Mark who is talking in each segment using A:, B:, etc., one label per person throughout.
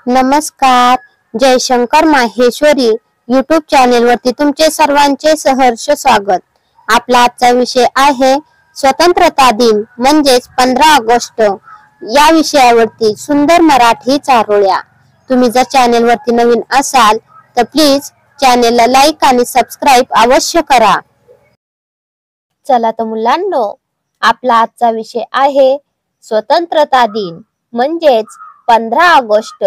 A: नमस्कार. जयशंकर माहेश्वरी यूट्यूब चॅनेलवरती तुमचे सर्वांचे सहर्ष स्वागत. आपला आजचा विषय आहे स्वतंत्रता दिन म्हणजेच 15 ऑगस्ट या विषयावरती सुंदर मराठी चारोळ्या. तुम्ही जर चॅनेलवरती नवीन असाल तर प्लीज चॅनेलला लाईक आणि सबस्क्राईब अवश्य करा. चला तर मुलांनो, आपला आजचा विषय आहे स्वतंत्रता दिन म्हणजेच 15 ऑगस्ट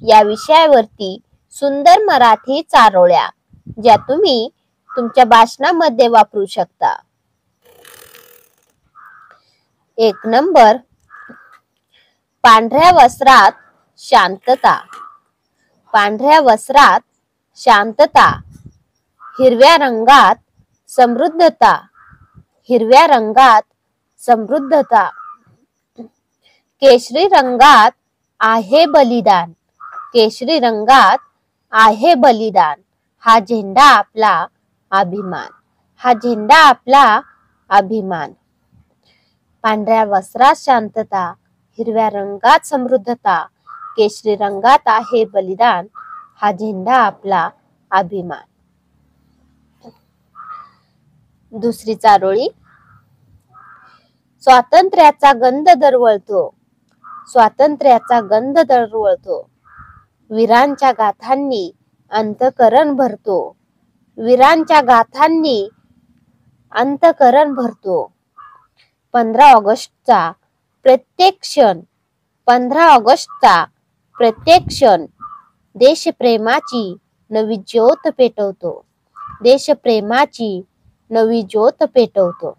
A: या विषयावरती सुंदर मराठी चारोळ्या, ज्या तुम्ही तुमच्या भाषणामध्ये वापरू शकता. 1 नंबर, पांढऱ्या वस्त्रात शांतता. पांढऱ्या वस्त्रात शांतता. हिरव्या रंगात समृद्धता. हिरव्या रंगात समृद्धता. केशरी रंगात आहे बलिदान. केशरी रंगात आहे बलिदान. हा झेंडा आपला अभिमान. हा झेंडा आपला अभिमान. पांढऱ्या वस्त्रात शांतता, हिरव्या रंगात समृद्धता, केशरी रंगात आहे बलिदान. हा झेंडा आपला अभिमान. दुसरी चारोळी. स्वातंत्र्याचा गंध दरवळतो. स्वातंत्र्याचा गंध दरवळतो. वीरांच्या गाथांनी अंतकरण भरतो. वीरांच्या गाथांनी अंतकरण भरतो. 15 ऑगस्टचा प्रत्येक क्षण, 15 ऑगस्टचा प्रत्येक क्षण देशप्रेमाची नवी ज्योत पेटवतो. देशप्रेमाची नवी ज्योत पेटवतो.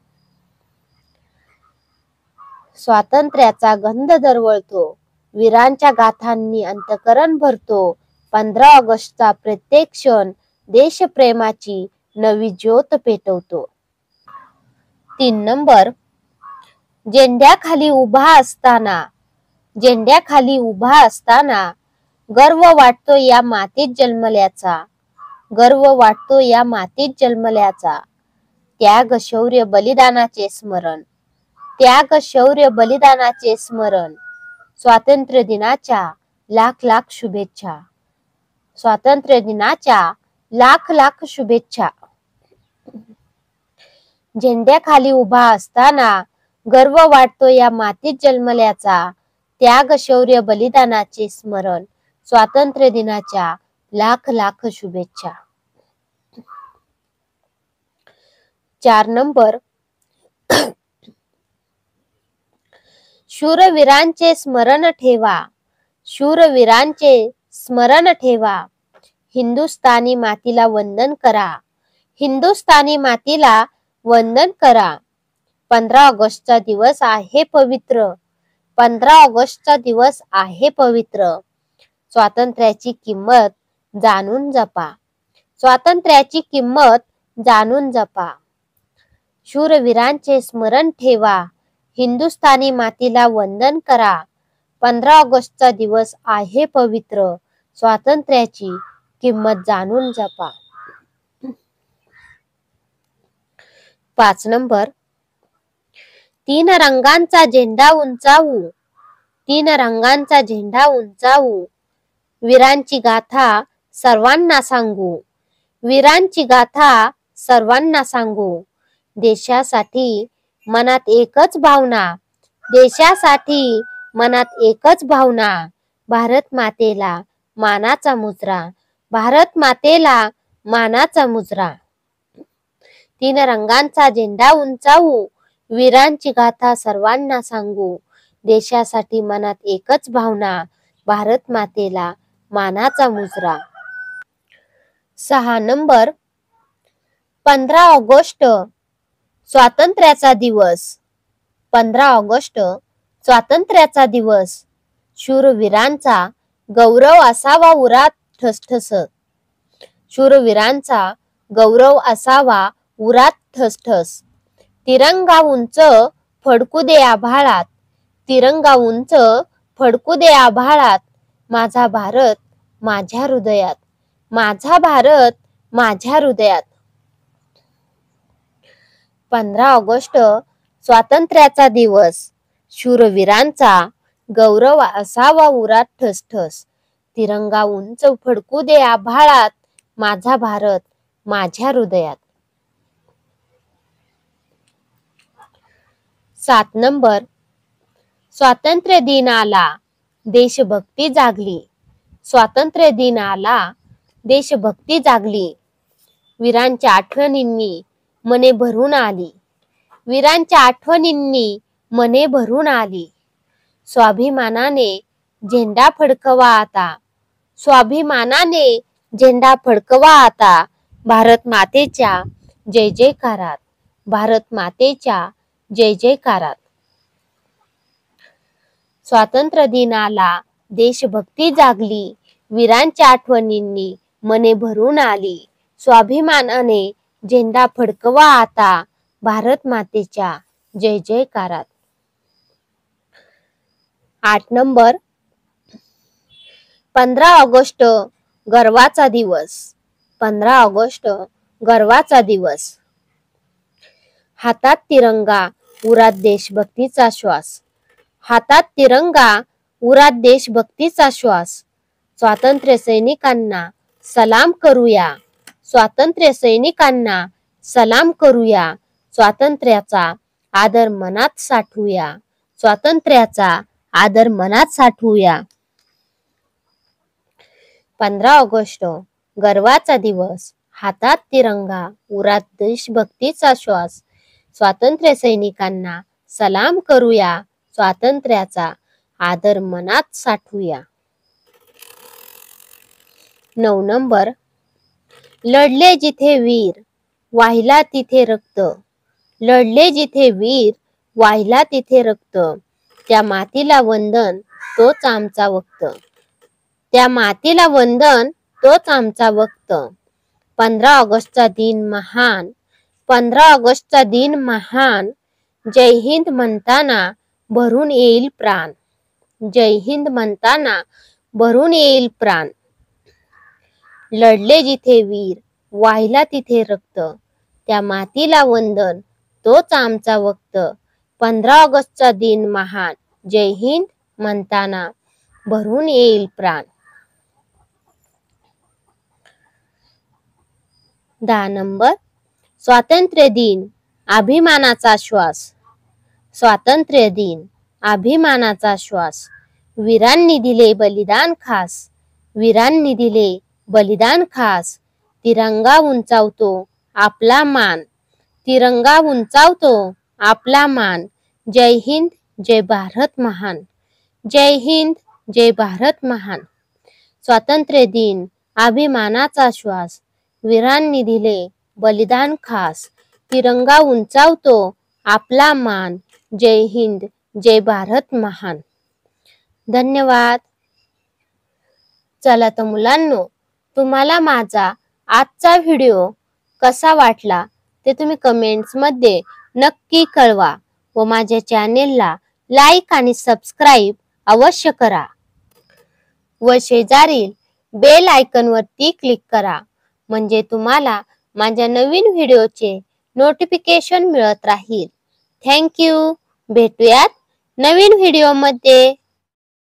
A: स्वातंत्र्याचा गंध दरवळतो. वीरांच्या गाथांनी अंतकरण भरतो. 15 ऑगस्टचा प्रत्येक क्षण देशप्रेमाची नवी ज्योत पेटवतो. 3 नंबर, झेंड्याखाली उभा असताना. झेंड्याखाली उभा असताना गर्व वाटतो या मातीत जन्मल्याचा. गर्व वाटतो या मातीत जन्मल्याचा. त्याग शौर्य बलिदानाचे स्मरण. त्याग शौर्य बलिदानाचे स्मरण. स्वातंत्र्य दिनाच्या लाख लाख शुभेच्छा. स्वातंत्र्य दिनाच्या लाख लाख शुभेच्छा. झेंड्याखाली उभा असताना गर्व वाटतो या मातीत जन्मल्याचा. त्याग शौर्य बलिदानाचे स्मरण. स्वातंत्र्य दिनाच्या लाख लाख शुभेच्छा. 4 नंबर, शूरवीरांचे स्मरण ठेवा. शूरवीरांचे स्मरण ठेवा. हिंदुस्थानी मातीला वंदन करा. हिंदुस्थानी मातीला वंदन करा. 15 ऑगस्टचा दिवस आहे पवित्र. 15 ऑगस्टचा दिवस आहे पवित्र. स्वातंत्र्याची किंमत जाणून जपा. स्वातंत्र्याची किंमत जाणून जपा. शूरवीरांचे स्मरण ठेवा. हिंदुस्थानी मातीला वंदन करा. 15 ऑगस्टचा दिवस आहे पवित्र. स्वातंत्र्याची किंमत जाणून जपा. 5 नंबर, 3 रंगांचा झेंडा उंचावू. 3 रंगांचा झेंडा उंचावू. वीरांची गाथा सर्वांना सांगू. वीरांची गाथा सर्वांना सांगू. देशासाठी मनात एकच भावना. देशासाठी मनात एकच भावना. भारत मातेला मानाचा मुजरा. भारत मातेला मानाचा मुजरा. 3 रंगांचा झेंडा उंचावू. वीरांची गाथा सर्वांना सांगू. देशासाठी मनात एकच भावना. भारत मातेला मानाचा मुजरा. 6 नंबर, 15 ऑगस्ट स्वातंत्र्याचा दिवस. 15 ऑगस्ट स्वातंत्र्याचा दिवस. शूरवीरांचा गौरव असावा उरात ठसठस. शूरवीरांचा गौरव असावा उरात ठसठस. तिरंगा उंच फडकू दे आभाळात. तिरंगा उंच फडकू दे आभाळात. माझा भारत माझ्या हृदयात. माझा भारत माझ्या हृदयात. 15 ऑगस्ट स्वातंत्र्याचा दिवस. शूरवीरांचा गौरव असावा उरात ठसठस. तिरंगा उंच फडकू दे आभाळात, माझा भारत माझ्या हृदयात. 7 नंबर. स्वातंत्र्य दिन आला, देशभक्ती जागली. स्वातंत्र्य दिन आला, देशभक्ती जागली. वीरांच्या आठवणींनी मने भरून आली. वीरांच्या आठवणींनी मने भरून आली. स्वाभिमानाने झेंडा फडकवा आता. स्वाभिमानाने झेंडा फडकवा आता. भारत मातेच्या जय जयकारात. भारत मातेच्या जय जयकारात. स्वातंत्र्य दिन आला, देशभक्ती जागली. वीरांच्या आठवणींनी मने भरून आली. स्वाभिमानाने झेंडा फडकवा आता. भारत मातेच्या जय जयकारात. 8 नंबर. 15 ऑगस्ट गर्वाचा दिवस. 15 ऑगस्ट गर्वाचा दिवस. हातात तिरंगा, उरात देशभक्तीचा श्वास. हातात तिरंगा, उरात देशभक्तीचा श्वास. स्वातंत्र्य सैनिकांना सलाम करूया. स्वातंत्र्य सैनिकांना सलाम करूया. स्वातंत्र्याचा आदर मनात साठवूया. स्वातंत्र्याचा आदर मनात साठवूया. 15 ऑगस्ट गर्वाचा दिवस. हातात तिरंगा, उरात देशभक्तीचा श्वास. स्वातंत्र्य सैनिकांना सलाम करूया. स्वातंत्र्याचा आदर मनात साठवूया. 9 नंबर. लढले जिथे वीर, वाहिला तिथे रक्त. लढले जिथे वीर, वाहिला तिथे रक्त. त्या मातीला वंदन, तोच आमचा वक्त. त्या मातीला वंदन, तोच आमचा वक्त. 15 ऑगस्टचा दिन महान. 15 ऑगस्टचा दिन महान. जय हिंद म्हणताना भरून येईल प्राण. जय हिंद म्हणताना भरून येईल प्राण. लढले जिथे वीर, वाहिला तिथे रक्त. त्या मातीला वंदन, तोच आमचा वक्त. 15 ऑगस्टचा दिन महान. जय हिंद म्हणताना भरून येईल प्राण. 10 नंबर. स्वातंत्र्य दिन अभिमानाचा श्वास. स्वातंत्र्य दिन अभिमानाचा श्वास. वीरांनी दिले बलिदान खास. वीरांनी दिले बलिदान खास. तिरंगा उंचावतो आपला मान. तिरंगा उंचावतो आपला मान. जय हिंद, जय भारत महान. जय हिंद, जय भारत महान. स्वातंत्र्य दिन अभिमानाचा श्वास. वीरांनी दिले बलिदान खास. तिरंगा उंचावतो आपला मान. जय हिंद, जय भारत महान. धन्यवाद. चला तर मुलांनो, तुम्हाला माझा आजचा व्हिडिओ कसा वाटला ते तुम्ही कमेंट्स मध्ये नक्की कळवा व माझ्या चॅनेलला लाईक आणि सबस्क्राईब अवश्य करा व शेजारील बेल आयकॉन वरती क्लिक करा, म्हणजे तुम्हाला माझ्या नवीन व्हिडिओचे नोटिफिकेशन मिळत राहील. Thank you. भेटूयात नवीन व्हिडिओमध्ये.